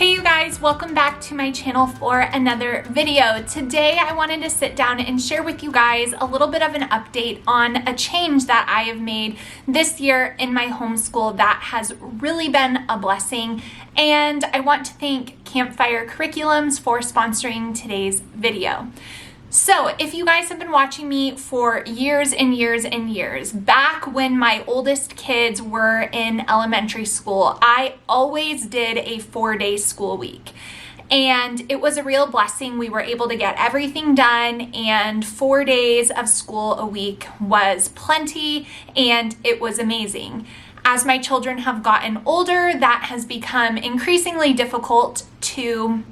Hey you guys, welcome back to my channel for another video. Today I wanted to sit down and share with you guys a little bit of an update on a change that I have made this year in my homeschool that has really been a blessing. And I want to thank Campfire Curriculums for sponsoring today's video. So if you guys have been watching me for years and years and years, back when my oldest kids were in elementary school, I always did a 4-day school week. And it was a real blessing. We were able to get everything done, and 4 days of school a week was plenty, and it was amazing. As my children have gotten older, that has become increasingly difficult to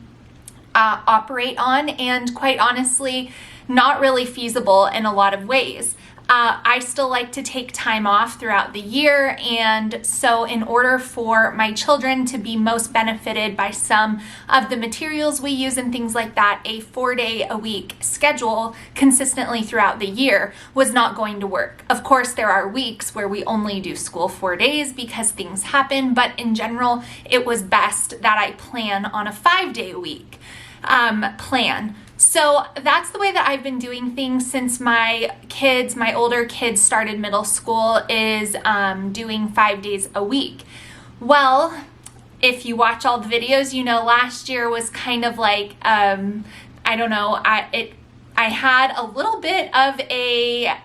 operate on, and quite honestly, not really feasible in a lot of ways. I still like to take time off throughout the year, and so in order for my children to be most benefited by some of the materials we use and things like that, a 4-day-a-week schedule consistently throughout the year was not going to work. Of course, there are weeks where we only do school 4 days because things happen, but in general, it was best that I plan on a 5-day-a-week plan. So that's the way that I've been doing things since my older kids started middle school, is doing 5 days a week. Well, if you watch all the videos, you know last year was kind of like, I don't know, I had a little bit of a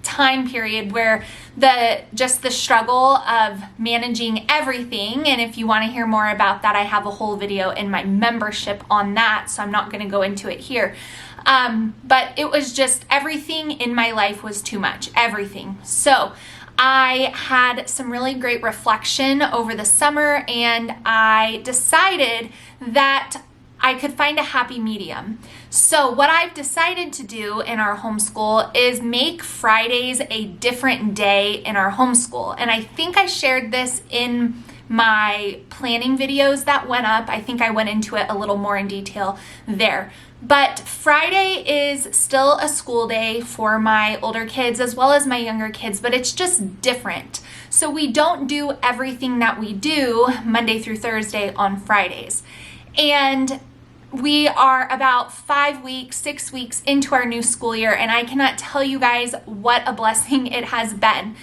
time period where the struggle of managing everything, and if you want to hear more about that, I have a whole video in my membership on that, so I'm not going to go into it here. But it was just everything in my life was too much, everything. So I had some really great reflection over the summer, and I decided that I could find a happy medium. So what I've decided to do in our homeschool is make Fridays a different day in our homeschool. And I think I shared this in my planning videos that went up. I think I went into it a little more in detail there. But Friday is still a school day for my older kids as well as my younger kids, but it's just different. So we don't do everything that we do Monday through Thursday on Fridays. And we are about 5 weeks, 6 weeks into our new school year, and I cannot tell you guys what a blessing it has been.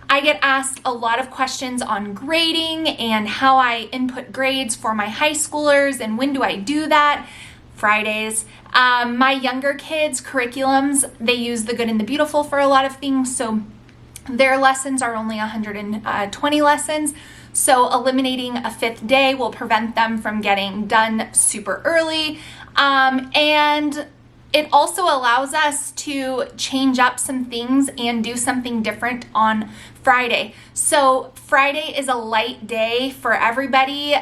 I get asked a lot of questions on grading and how I input grades for my high schoolers, and when do I do that? Fridays. My younger kids' curriculums, they use the Good and the Beautiful for a lot of things, so their lessons are only 120 lessons. So eliminating a 5th day will prevent them from getting done super early. And it also allows us to change up some things and do something different on Friday. So Friday is a light day for everybody.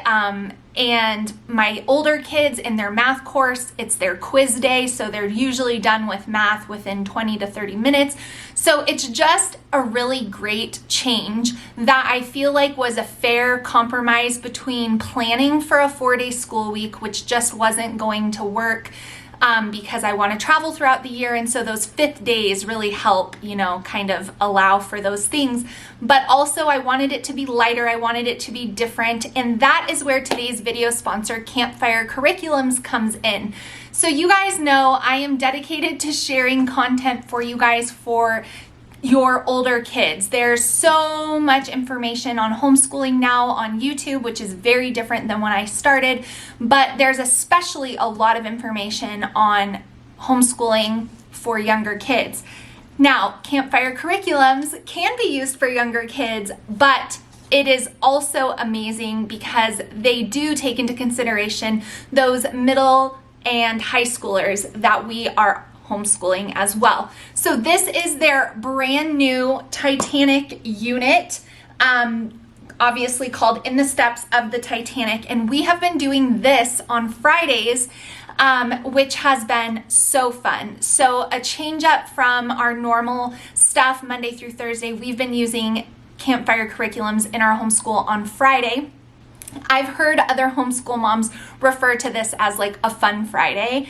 And my older kids in their math course, it's their quiz day, so they're usually done with math within 20 to 30 minutes. So it's just a really great change that I feel like was a fair compromise between planning for a 4-day school week, which just wasn't going to work because I want to travel throughout the year, and so those 5th days really help, kind of allow for those things. But also I wanted it to be lighter, I wanted it to be different, and that is where today's video sponsor, Campfire Curriculums, comes in. So you guys know I am dedicated to sharing content for you guys for your older kids. There's so much information on homeschooling now on YouTube, which is very different than when I started, but there's especially a lot of information on homeschooling for younger kids. Now, Campfire Curriculums can be used for younger kids, but it is also amazing because they do take into consideration those middle and high schoolers that we are homeschooling as well. So this is their brand new Titanic unit, obviously called In the Steps of the Titanic, and we have been doing this on Fridays, which has been so fun. So a change up from our normal stuff Monday through Thursday, we've been using Campfire Curriculums in our homeschool on Friday. I've heard other homeschool moms refer to this as like a fun Friday.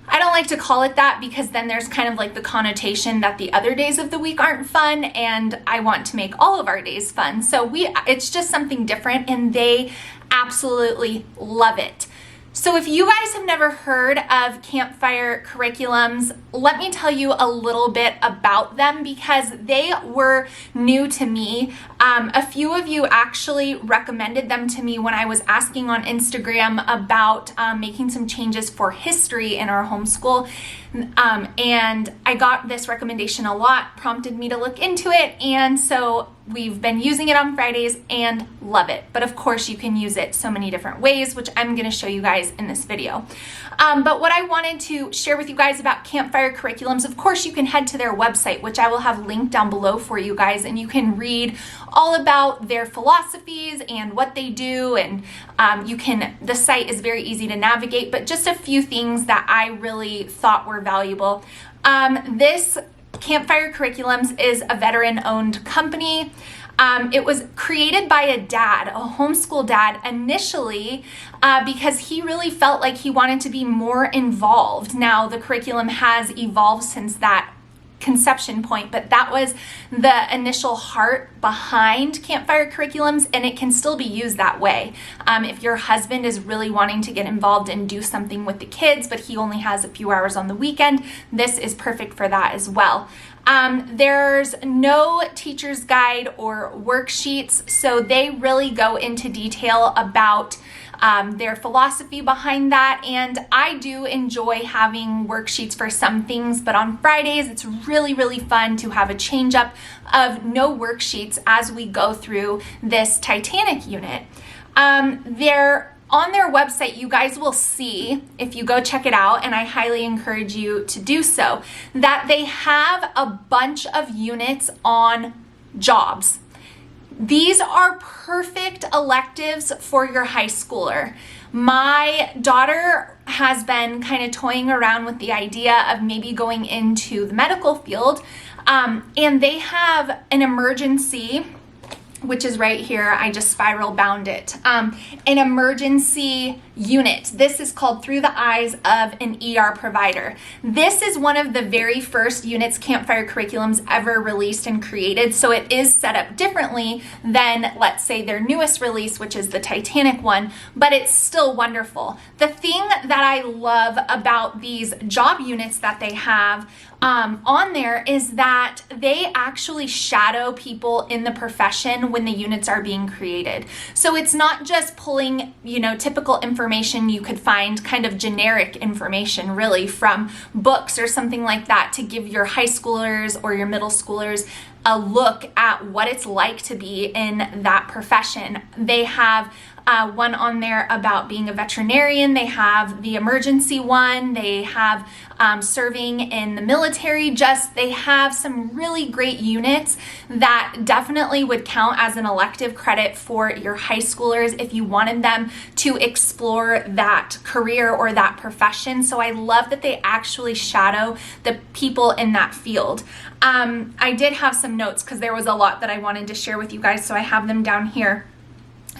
I don't like to call it that because then there's kind of like the connotation that the other days of the week aren't fun, and I want to make all of our days fun. So it's just something different, and they absolutely love it. So if you guys have never heard of Campfire curriculums, let me tell you a little bit about them because they were new to me. A few of you actually recommended them to me when I was asking on Instagram about making some changes for history in our homeschool. And I got this recommendation a lot, prompted me to look into it, and so we've been using it on Fridays and love it. But of course you can use it so many different ways, which I'm gonna show you guys in this video. But what I wanted to share with you guys about Campfire curriculums, of course you can head to their website, which I will have linked down below for you guys, and you can read all about their philosophies and what they do, and the site is very easy to navigate, but just a few things that I really thought were valuable. This Campfire Curriculums is a veteran-owned company. It was created by a homeschool dad initially, because he really felt like he wanted to be more involved. Now, the curriculum has evolved since that conception point, but that was the initial heart behind Campfire curriculums, and it can still be used that way. If your husband is really wanting to get involved and do something with the kids, but he only has a few hours on the weekend, this is perfect for that as well. There's no teacher's guide or worksheets, so they really go into detail about their philosophy behind that, and I do enjoy having worksheets for some things, but on Fridays it's really fun to have a change up of no worksheets as we go through this Titanic unit. On their website, you guys will see, if you go check it out, and I highly encourage you to do so, that they have a bunch of units on jobs. These are perfect electives for your high schooler. My daughter has been kind of toying around with the idea of maybe going into the medical field, and they have an emergency, which is right here. I just spiral bound it. An emergency unit. This is called Through the Eyes of an ER Provider. This is one of the very first units Campfire curriculums ever released and created, so it is set up differently than, let's say, their newest release, which is the Titanic one, but it's still wonderful. The thing that I love about these job units that they have on there is that they actually shadow people in the profession when the units are being created. So it's not just pulling, typical information you could find, kind of generic information really from books or something like that, to give your high schoolers or your middle schoolers a look at what it's like to be in that profession. They have one on there about being a veterinarian. They have the emergency one. They have serving in the military. They have some really great units that definitely would count as an elective credit for your high schoolers if you wanted them to explore that career or that profession. So I love that they actually shadow the people in that field. I did have some notes because there was a lot that I wanted to share with you guys, so I have them down here.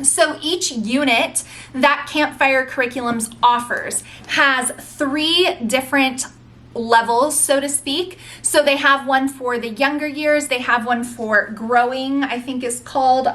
So each unit that Campfire Curriculums offers has 3 different levels, so to speak. So they have one for the younger years, they have one for growing, I think is called,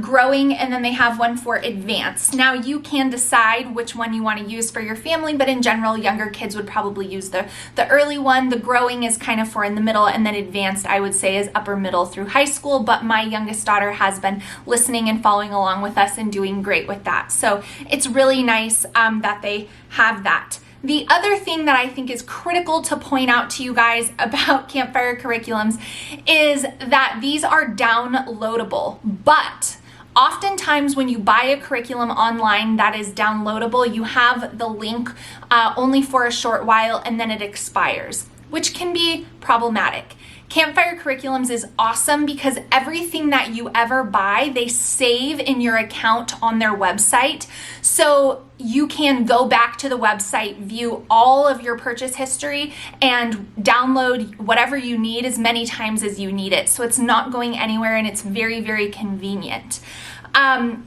growing, and then they have one for advanced. Now you can decide which one you want to use for your family, but in general, younger kids would probably use the early one. The growing is kind of for in the middle, and then advanced, I would say, is upper middle through high school, but my youngest daughter has been listening and following along with us and doing great with that. So it's really nice that they have that. The other thing that I think is critical to point out to you guys about Campfire curriculums is that these are downloadable, but oftentimes when you buy a curriculum online that is downloadable, you have the link only for a short while and then it expires, which can be problematic. Campfire Curriculums is awesome because everything that you ever buy, they save in your account on their website. So you can go back to the website, view all of your purchase history, and download whatever you need as many times as you need it. So it's not going anywhere, and it's very convenient.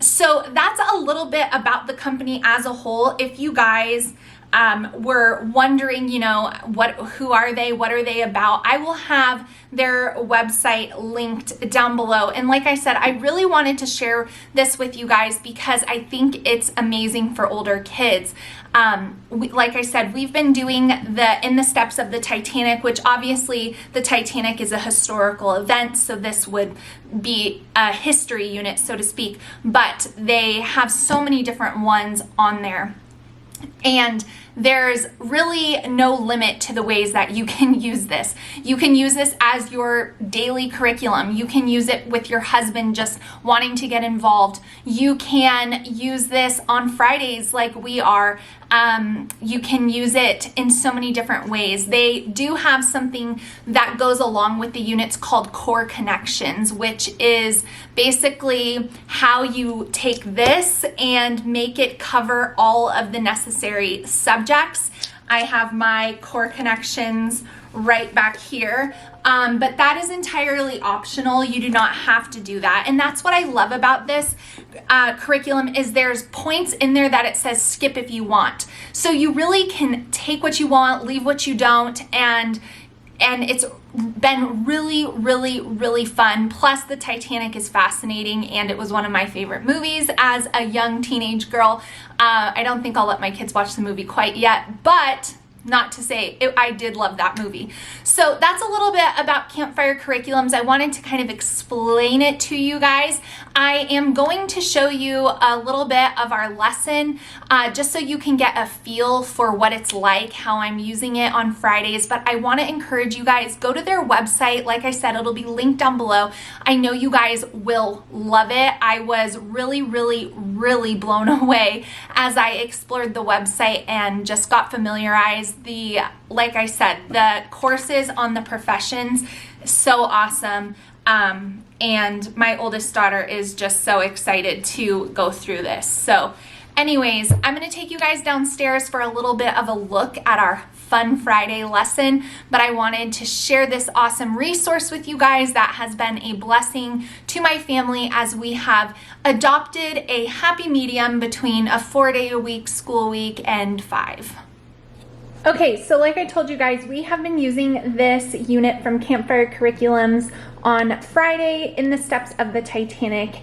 So that's a little bit about the company as a whole. If you guys were wondering, you know, who are they? What are they about? I will have their website linked down below. And like I said, I really wanted to share this with you guys because I think it's amazing for older kids. Like I said, we've been doing In the Steps of the Titanic, which obviously the Titanic is a historical event, so this would be a history unit, so to speak, but they have so many different ones on there. And there's really no limit to the ways that you can use this. You can use this as your daily curriculum. You can use it with your husband just wanting to get involved. You can use this on Fridays like we are. You can use it in so many different ways. They do have something that goes along with the units called Core Connections, which is basically how you take this and make it cover all of the necessary subjects. I have my Core Connections right back here. But that is entirely optional. You do not have to do that. And that's what I love about this curriculum is there's points in there that it says skip if you want. So you really can take what you want, leave what you don't, and it's been really, really, really fun. Plus the Titanic is fascinating and it was one of my favorite movies as a young teenage girl. I don't think I'll let my kids watch the movie quite yet, but not to say I did love that movie. So that's a little bit about Campfire curriculums. I wanted to kind of explain it to you guys. I am going to show you a little bit of our lesson just so you can get a feel for what it's like, how I'm using it on Fridays. But I want to encourage you guys, go to their website. Like I said, it'll be linked down below. I know you guys will love it. I was really, really, really blown away as I explored the website and just got familiarized. Like I said, the courses on the professions, so awesome. And my oldest daughter is just so excited to go through this. So anyways, I'm going to take you guys downstairs for a little bit of a look at our Fun Friday lesson, but I wanted to share this awesome resource with you guys that has been a blessing to my family as we have adopted a happy medium between a 4-day-a-week school week and 5. Okay, so like I told you guys, we have been using this unit from Campfire Curriculums on Friday in the Steps of the Titanic,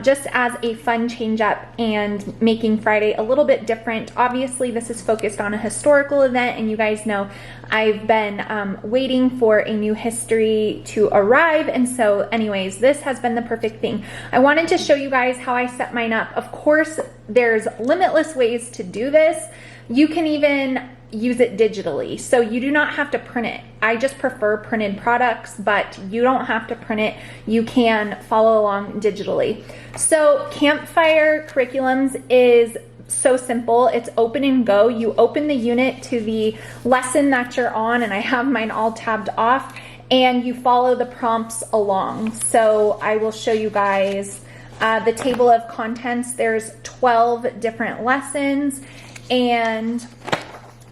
just as a fun change up and making Friday a little bit different. Obviously, this is focused on a historical event, and you guys know I've been waiting for a new history to arrive, and so anyways, this has been the perfect thing. I wanted to show you guys how I set mine up. Of course, there's limitless ways to do this. You can even use it digitally, so you do not have to print it. I just prefer printed products, but you don't have to print it. You can follow along digitally. So Campfire Curriculums is so simple. It's open and go. You open the unit to the lesson that you're on, and I have mine all tabbed off, and you follow the prompts along. So I will show you guys the table of contents. There's 12 different lessons, and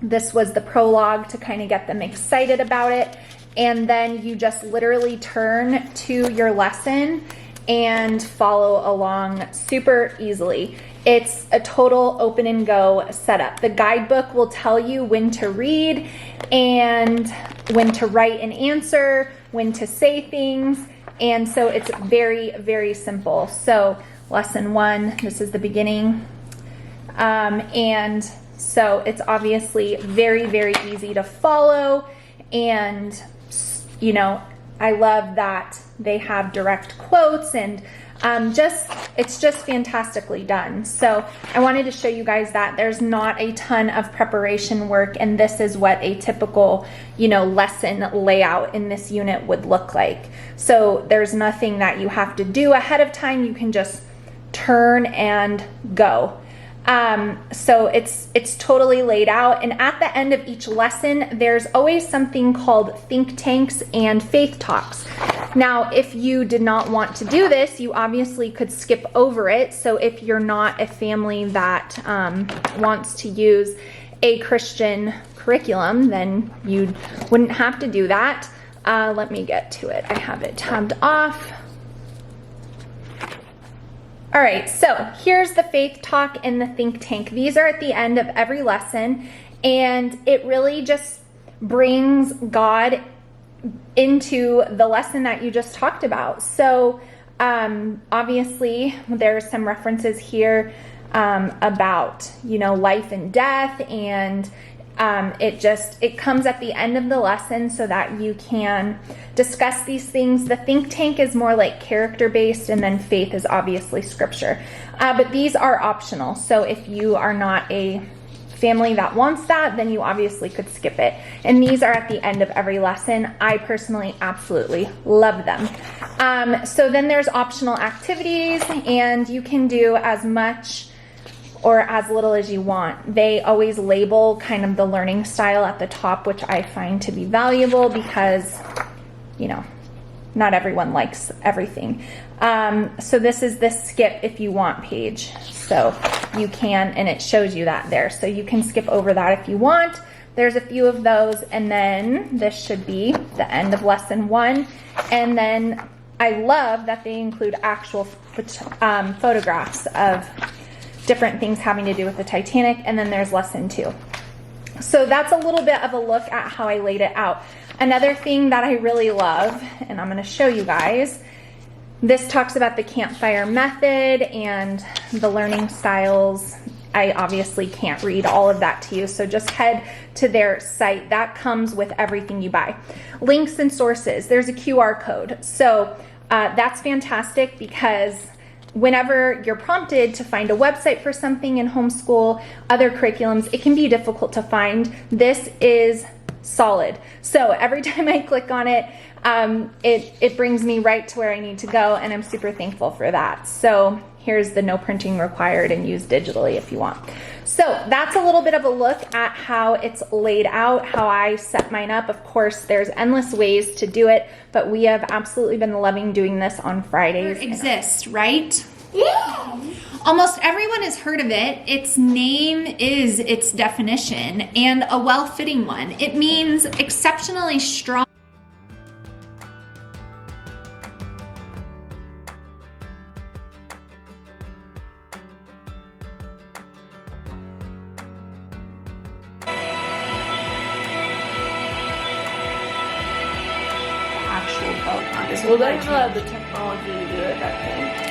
this was the prologue to kind of get them excited about it. And then you just literally turn to your lesson and follow along super easily. It's a total open and go setup. The guidebook will tell you when to read and when to write an answer, when to say things. And so it's very, very simple. So lesson 1, this is the beginning. And so it's obviously very, very easy to follow. And, you know, I love that they have direct quotes and it's just fantastically done. So I wanted to show you guys that there's not a ton of preparation work, and this is what a typical, you know, lesson layout in this unit would look like. So there's nothing that you have to do ahead of time. You can just turn and go. So it's totally laid out, and at the end of each lesson there's always something called think tanks and faith talks. Now if you did not want to do this, you obviously could skip over it. So if you're not a family that wants to use a Christian curriculum, then you wouldn't have to do that. Let me get to it. I have it tabbed off. All right, so here's the faith talk and the think tank. These are at the end of every lesson, and it really just brings God into the lesson that you just talked about. So obviously there's some references here about, you know, life and death, and it comes at the end of the lesson so that you can discuss these things. The think tank is more like character based, and then faith is obviously scripture. But these are optional. So if you are not a family that wants that, then you obviously could skip it. And these are at the end of every lesson. I personally absolutely love them. So then there's optional activities, and you can do as much or as little as you want. They always label kind of the learning style at the top, which I find to be valuable because, you know, not everyone likes everything. So this is the skip if you want page. So you can, and it shows you that there. So you can skip over that if you want. There's a few of those, and then this should be the end of lesson 1. And then I love that they include actual photographs of different things having to do with the Titanic, and then there's lesson 2. So that's a little bit of a look at how I laid it out. Another thing that I really love, and I'm going to show you guys, this talks about the Campfire method and the learning styles. I obviously can't read all of that to you, so just head to their site. That comes with everything you buy. Links and sources. There's a QR code. So that's fantastic because whenever you're prompted to find a website for something in homeschool, other curriculums, it can be difficult to find. This is solid. So every time I click on it, it brings me right to where I need to go, and I'm super thankful for that. So here's the no printing required and use digitally if you want. So that's a little bit of a look at how it's laid out, how I set mine up. Of course, there's endless ways to do it, but we have absolutely been loving doing this on Fridays. It exists, right? Yeah. Almost everyone has heard of it. Its name is its definition, and a well-fitting one. It means exceptionally strong. Actual boat. Well, they don't have the technology to do it that thing.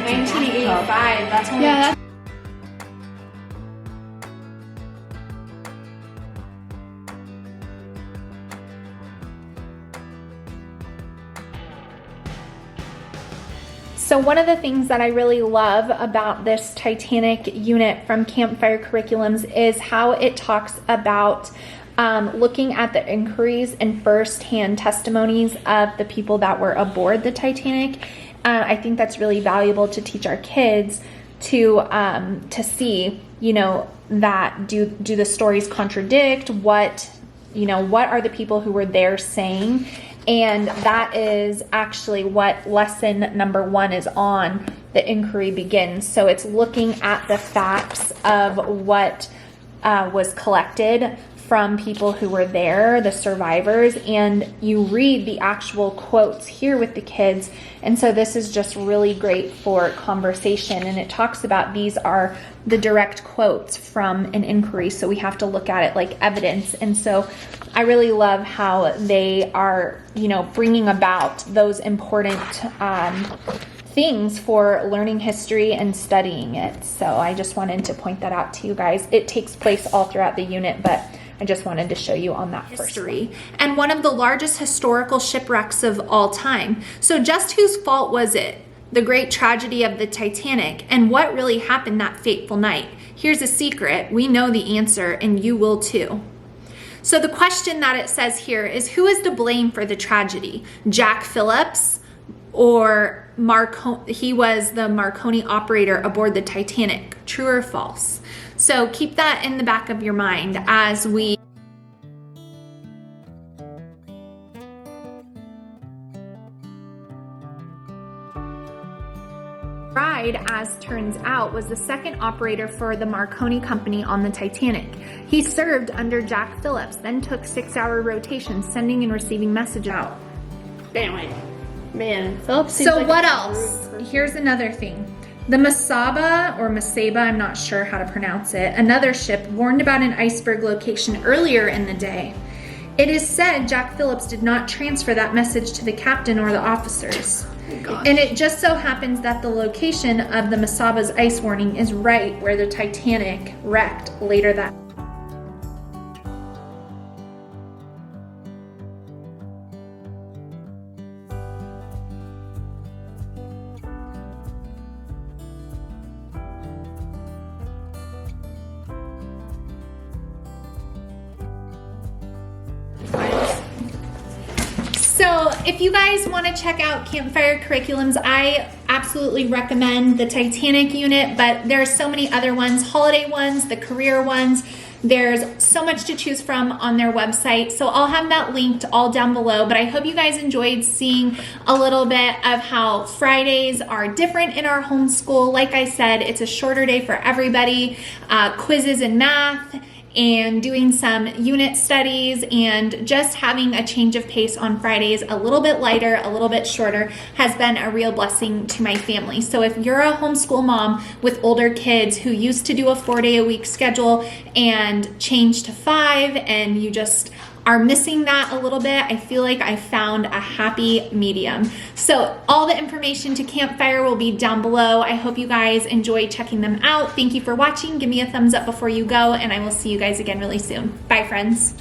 1985, that's when Yeah. So one of the things that I really love about this Titanic unit from Campfire Curriculums is how it talks about looking at the inquiries and first-hand testimonies of the people that were aboard the Titanic. I think that's really valuable to teach our kids to see, you know, that do the stories contradict what are the people who were there saying. And that is actually what lesson number 1 is on. The inquiry begins. So it's looking at the facts of what was collected from people who were there, the survivors, and you read the actual quotes here with the kids. And so this is just really great for conversation. And it talks about these are the direct quotes from an inquiry, so we have to look at it like evidence. And so I really love how they are, you know, bringing about those important things for learning history and studying it. So I just wanted to point that out to you guys. It takes place all throughout the unit, but I just wanted to show you on that history and one of the largest historical shipwrecks of all time. So just whose fault was it? The great tragedy of the Titanic, and what really happened that fateful night? Here's a secret. We know the answer, and you will too. So the question that it says here is, who is to blame for the tragedy? Jack Phillips, or he was the Marconi operator aboard the Titanic? True or false? So keep that in the back of your mind as we Bride, as turns out, was the second operator for the Marconi Company on the Titanic. He served under Jack Phillips, then took 6-hour rotations, sending and receiving messages out. Damn it. Man, Phillips seems So like what a else? rude person. Here's another thing. The Masaba, or Masaba, I'm not sure how to pronounce it, another ship warned about an iceberg location earlier in the day. It is said Jack Phillips did not transfer that message to the captain or the officers. Gosh. And it just so happens that the location of the Masaba's ice warning is right where the Titanic wrecked later that. So if you guys want to check out Campfire curriculums, I absolutely recommend the Titanic unit, but there are so many other ones, holiday ones, the career ones. There's so much to choose from on their website. So I'll have that linked all down below, but I hope you guys enjoyed seeing a little bit of how Fridays are different in our homeschool. Like I said, it's a shorter day for everybody, quizzes in math, and doing some unit studies, and just having a change of pace on Fridays, a little bit lighter, a little bit shorter, has been a real blessing to my family. So if you're a homeschool mom with older kids who used to do a 4-day-a-week schedule and changed to 5, and you just are missing that a little bit, I feel like I found a happy medium. So all the information to Campfire will be down below. I hope you guys enjoy checking them out. Thank you for watching. Give me a thumbs up before you go, and I will see you guys again really soon. Bye, friends.